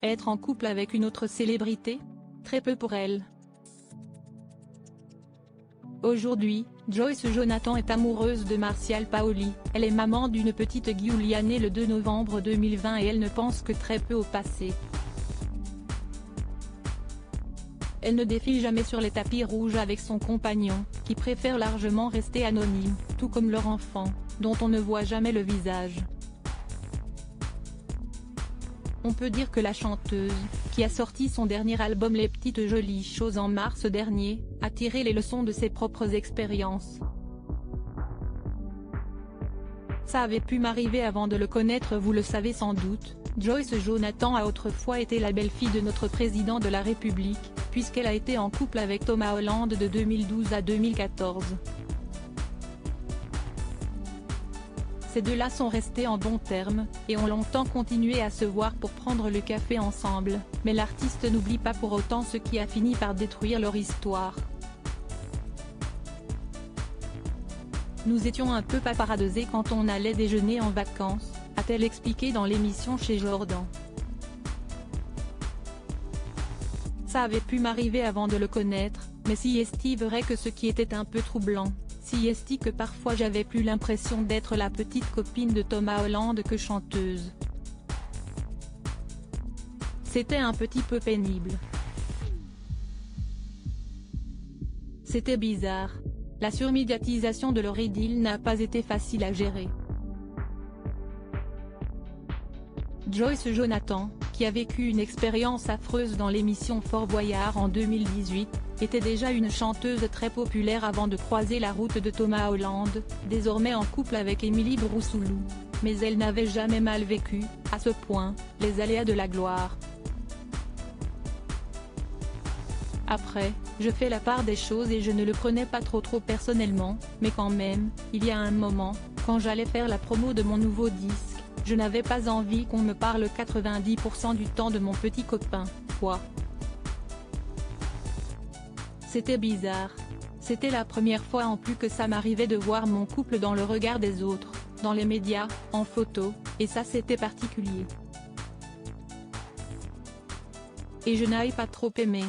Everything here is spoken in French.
Être en couple avec une autre célébrité? Très peu pour elle. Aujourd'hui, Joyce Jonathan est amoureuse de Martial Paoli. Elle est maman d'une petite Giulia née le 2 novembre 2020 et elle ne pense que très peu au passé. Elle ne défile jamais sur les tapis rouges avec son compagnon, qui préfère largement rester anonyme, tout comme leur enfant, dont on ne voit jamais le visage. On peut dire que la chanteuse, qui a sorti son dernier album Les Petites Jolies Choses en mars dernier, a tiré les leçons de ses propres expériences. Ça avait pu m'arriver avant de le connaître, vous le savez sans doute. Joyce Jonathan a autrefois été la belle-fille de notre président de la République, puisqu'elle a été en couple avec Thomas Hollande de 2012 à 2014. Ces deux-là sont restés en bons termes, et ont longtemps continué à se voir pour prendre le café ensemble, mais l'artiste n'oublie pas pour autant ce qui a fini par détruire leur histoire. Nous étions un peu paparazzés quand on allait déjeuner en vacances, a-t-elle expliqué dans l'émission Chez Jordan. Ça avait pu m'arriver avant de le connaître, mais si est vrai que ce qui était un peu troublant, si est que parfois j'avais plus l'impression d'être la petite copine de Thomas Hollande que chanteuse. C'était un petit peu pénible. C'était bizarre. La surmédiatisation de leur idylle n'a pas été facile à gérer. Joyce Jonathan, qui a vécu une expérience affreuse dans l'émission Fort Boyard en 2018, était déjà une chanteuse très populaire avant de croiser la route de Thomas Hollande, désormais en couple avec Émilie Broussoulou. Mais elle n'avait jamais mal vécu, à ce point, les aléas de la gloire. Après, je fais la part des choses et je ne le prenais pas trop personnellement, mais quand même, il y a un moment, quand j'allais faire la promo de mon nouveau disque, je n'avais pas envie qu'on me parle 90% du temps de mon petit copain, quoi. C'était bizarre. C'était la première fois en plus que ça m'arrivait de voir mon couple dans le regard des autres, dans les médias, en photo, et ça c'était particulier. Et je n'avais pas trop aimé.